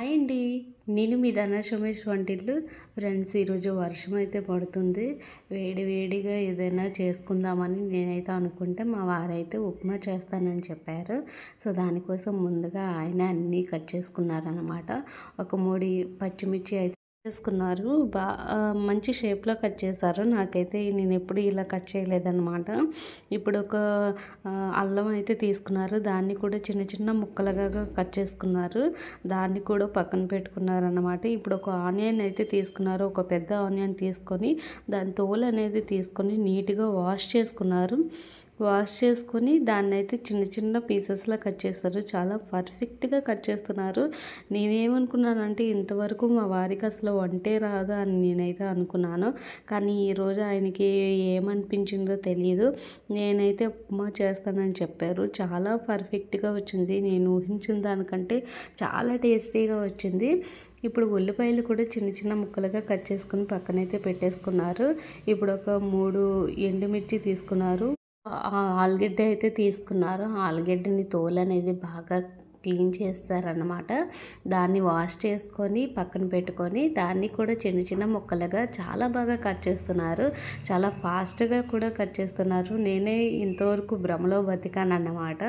Hi అండి. నేను మీ ధనలక్ష్మీష్ వంటిల్లు. ఫ్రెండ్స్, ఈరోజు వర్షం అయితే పడుతుంది. వేడి వేడిగా ఏదైనా చేసుకుందామని నేనైతే అనుకుంటే మా వారైతే ఉప్మా చేస్తానని చెప్పారు. సో దానికోసం ముందుగా ఆయన అన్నీ కట్ చేసుకున్నారనమాట. ఒక 3 పచ్చిమిర్చి అయితే చేసుకున్నారు. మంచి షేప్లో కట్ చేశారు. నాకైతే నేను ఎప్పుడు ఇలా కట్ చేయలేదన్నమాట. ఇప్పుడు ఒక అల్లం అయితే తీసుకున్నారు. దాన్ని కూడా చిన్న చిన్న ముక్కలుగా కట్ చేసుకున్నారు. దాన్ని కూడా పక్కన పెట్టుకున్నారన్నమాట. ఇప్పుడు ఒక ఆనియన్ అయితే తీసుకున్నారు. ఒక పెద్ద ఆనియన్ తీసుకొని దాని తోలు అనేది తీసుకొని నీట్గా వాష్ చేసుకున్నారు. వాష్ చేసుకొని దాన్ని అయితే చిన్న చిన్న పీసెస్లా కట్ చేస్తారు. చాలా పర్ఫెక్ట్గా కట్ చేస్తున్నారు. నేనేమనుకున్నానంటే ఇంతవరకు మా వారికి అసలు వంటే రాదా అని నేనైతే అనుకున్నాను. కానీ ఈరోజు ఆయనకి ఏమనిపించిందో తెలియదు. నేనైతే ఉప్మా చేస్తానని చెప్పారు. చాలా పర్ఫెక్ట్గా వచ్చింది. నేను ఊహించిన దానికంటే చాలా టేస్టీగా వచ్చింది. ఇప్పుడు ఉల్లిపాయలు కూడా చిన్న చిన్న ముక్కలుగా కట్ చేసుకుని పక్కనైతే పెట్టేసుకున్నారు. ఇప్పుడు ఒక 3 ఎండుమిర్చి తీసుకున్నారు. ఆలుగడ్డ అయితే తీసుకున్నారు. ఆలుగడ్డని తోలు అనేది బాగా క్లీన్ చేస్తారనమాట. దాన్ని వాష్ చేసుకొని పక్కన పెట్టుకొని దాన్ని కూడా చిన్న చిన్న ముక్కలుగా చాలా బాగా కట్ చేస్తున్నారు. చాలా ఫాస్ట్గా కూడా కట్ చేస్తున్నారు. నేనే ఇంతవరకు భ్రమలో బతికాను అన్నమాట.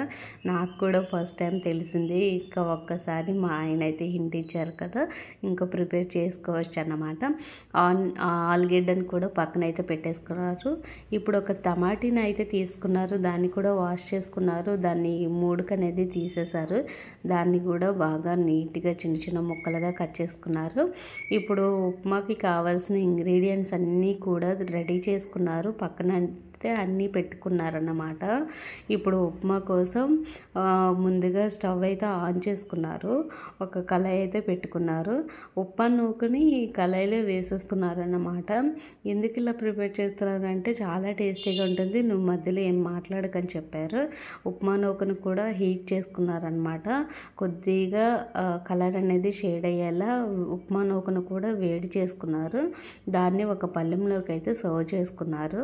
నాకు కూడా ఫస్ట్ టైం తెలిసింది. ఇంకా ఒక్కసారి మా ఆయన అయితే హింట్ ఇచ్చారు కదా, ఇంకా ప్రిపేర్ చేసుకోవచ్చు అన్నమాట. ఆలుగడ్డని కూడా పక్కన అయితే పెట్టేసుకున్నారు. ఇప్పుడు ఒక టమాటీని అయితే తీసుకున్నారు. దాన్ని కూడా వాష్ చేసుకున్నారు. దాన్ని మూడుకనేది తీసేశారు. దాన్ని కూడా బాగా నీట్గా చిన్న చిన్న ముక్కలుగా కట్ చేసుకున్నారు. ఇప్పుడు ఉప్మాకి కావాల్సిన ఇంగ్రీడియంట్స్ అన్నీ కూడా రెడీ చేసుకున్నారు. పక్కన అన్నీ పెట్టుకున్నారన్నమాట. ఇప్పుడు ఉప్మా కోసం ముందుగా స్టవ్ అయితే ఆన్ చేసుకున్నారు. ఒక కళాయి అయితే పెట్టుకున్నారు. ఉప్మా నూకని కళాయిలో వేసేస్తున్నారన్నమాట. ఎందుకు ఇలా ప్రిపేర్ చేస్తున్నారంటే చాలా టేస్టీగా ఉంటుంది, నువ్వు మధ్యలో ఏం మాట్లాడకని చెప్పారు. ఉప్మా నూకను కూడా హీట్ చేసుకున్నారనమాట. కొద్దిగా కలర్ అనేది షేడ్ అయ్యేలా ఉప్మా నూకను కూడా వేడి చేసుకున్నారు. దాన్ని ఒక పళ్ళెంలోకి అయితే సర్వ్ చేసుకున్నారు.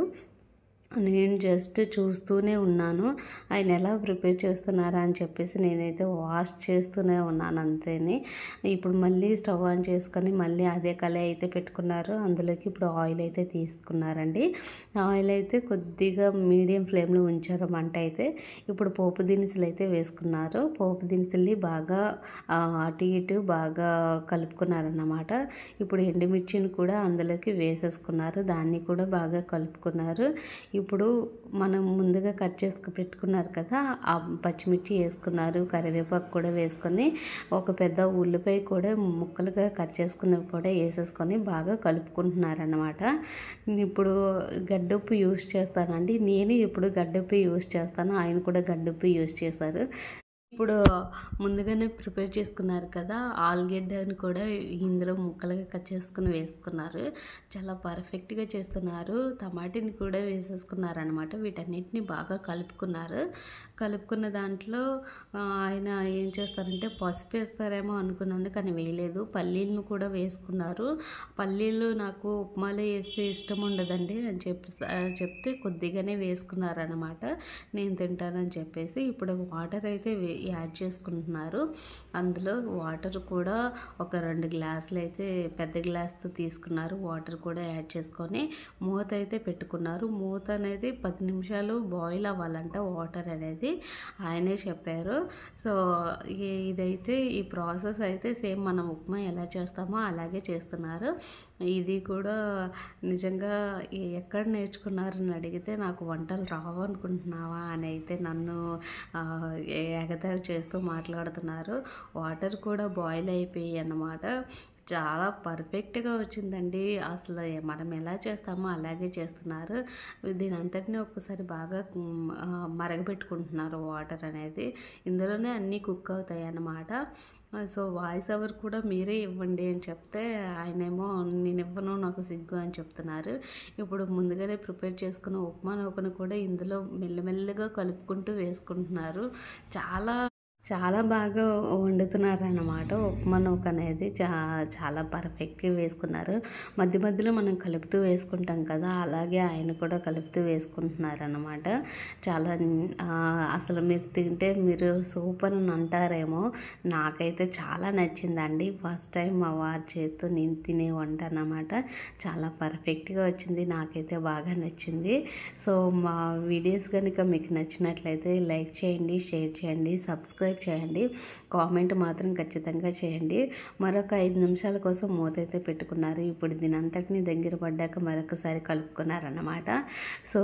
నేను జస్ట్ చూస్తూనే ఉన్నాను ఆయన ఎలా ప్రిపేర్ చేస్తున్నారా అని చెప్పేసి. నేనైతే వాష్ చేస్తూనే ఉన్నాను అంతేని. ఇప్పుడు మళ్ళీ స్టవ్ ఆన్ చేసుకొని మళ్ళీ అదే కళాయి అయితే పెట్టుకున్నారు. అందులోకి ఇప్పుడు ఆయిల్ అయితే తీసుకున్నారండి. ఆయిల్ అయితే కొద్దిగా మీడియం ఫ్లేమ్లో ఉంచారు మంట అయితే. ఇప్పుడు పోపు దినుసులు అయితే వేసుకున్నారు. పోపు దినుసుల్ని బాగా అటు ఇటు బాగా కలుపుకున్నారన్నమాట. ఇప్పుడు ఎండుమిర్చిని కూడా అందులోకి వేసేసుకున్నారు. దాన్ని కూడా బాగా కలుపుకున్నారు. ఇప్పుడు మనం ముందుగా కట్ చేసుకు పెట్టుకున్నారు కదా, ఆ పచ్చిమిర్చి వేసుకున్నారు. కరివేపాకు కూడా వేసుకొని ఒక పెద్ద ఉల్లిపాయ కూడా ముక్కలుగా కట్ చేసుకున్నవి కూడా వేసేసుకొని బాగా కలుపుకుంటున్నారనమాట. ఇప్పుడు గడ్డుప్పు యూస్ చేస్తానండి. నేను ఇప్పుడు గడ్డుప్పు యూస్ చేస్తాను. ఆయన కూడా గడ్డుప్పు యూస్ చేశారు. ఇప్పుడు ముందుగానే ప్రిపేర్ చేసుకున్నారు కదా, ఆలుగడ్డని కూడా ఇందులో ముక్కలుగా కట్ చేసుకుని వేసుకున్నారు. చాలా పర్ఫెక్ట్గా చేస్తున్నారు. టమాటీని కూడా వేసేసుకున్నారు అనమాట. వీటన్నిటిని బాగా కలుపుకున్నారు. కలుపుకున్న దాంట్లో ఆయన ఏం చేస్తారంటే పసుపు వేస్తారేమో అనుకున్నాను, కానీ వేయలేదు. పల్లీలను కూడా వేసుకున్నారు. పల్లీలు నాకు ఉప్మాలో వేస్తే ఇష్టం ఉండదండి అని చెప్తే కొద్దిగానే వేసుకున్నారనమాట. నేను తింటానని చెప్పేసి. ఇప్పుడు వాటర్ అయితే యాడ్ చేసుకుంటున్నారు. అందులో వాటర్ కూడా ఒక 2 గ్లాసులు అయితే పెద్ద గ్లాస్తో తీసుకున్నారు. వాటర్ కూడా యాడ్ చేసుకొని మూత అయితే పెట్టుకున్నారు. మూత అనేది 10 నిమిషాలు బాయిల్ అవ్వాలంట వాటర్ అనేది, ఆయనే చెప్పారు. సో ఇదైతే ఈ ప్రాసెస్ అయితే సేమ్ మనం ఉప్మా ఎలా చేస్తామో అలాగే చేస్తున్నారు. ఇది కూడా నిజంగా ఎక్కడ నేర్చుకున్నారని అడిగితే నాకు వంటలు రావు అనుకుంటున్నావా అని అయితే నన్ను ఎగతాళి చేస్తూ మాట్లాడుతున్నారు. వాటర్ కూడా బాయిల్ అయిపోయి అన్నమాట. చాలా పర్ఫెక్ట్గా వచ్చిందండి. అసలు మనం ఎలా చేస్తామో అలాగే చేస్తున్నారు. దీని అంతటినీ ఒక్కసారి బాగా మరగబెట్టుకుంటున్నారు వాటర్ అనేది. ఇందులోనే అన్నీ కుక్ అవుతాయి అన్నమాట. సో వాయిస్ ఓవర్ కూడా మీరే ఇవ్వండి అని చెప్తే ఆయనేమో నేను ఇవ్వను, నాకు సిగ్గు అని చెప్తున్నారు. ఇప్పుడు ముందుగానే ప్రిపేర్ చేసుకున్న ఉప్మా నూకను కూడా ఇందులో మెల్లమెల్లగా కలుపుకుంటూ వేసుకుంటున్నారు. చాలా చాలా బాగా వండుతున్నారన్నమాట. ఉప్మా నూక అనేది చాలా పర్ఫెక్ట్‌గా వేసుకున్నారు. మధ్య మధ్యలో మనం కలుపుతూ వేసుకుంటాం కదా! అలాగే ఆయన కూడా కలుపుతూ వేసుకుంటున్నారన్నమాట. చాలా అసలు మీరు తింటే మీరు సూపర్ అని అంటారేమో! నాకైతే చాలా నచ్చిందండి. ఫస్ట్ టైం మా వారి చేత్తో నేను తినే వంట అన్నమాట. చాలా పర్ఫెక్ట్‌గా వచ్చింది. నాకైతే బాగా నచ్చింది. సో, మా వీడియోస్ కనుక మీకు నచ్చినట్లయితే లైక్ చేయండి, షేర్ చేయండి, సబ్స్క్రైబ్ చేయండి. కామెంట్ మాత్రం ఖచ్చితంగా చేయండి. మరొక 5 నిమిషాల కోసం మూతైతే పెట్టుకున్నారు. ఇప్పుడు దీనంతటిని దగ్గర పడ్డాక మరొకసారి కలుపుకున్నారన్నమాట. సో,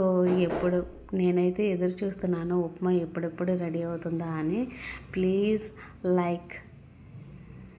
ఎప్పుడు నేనైతే ఎదురు చూస్తున్నాను ఉప్మా ఎప్పుడెప్పుడు రెడీ అవుతుందా అని. Please like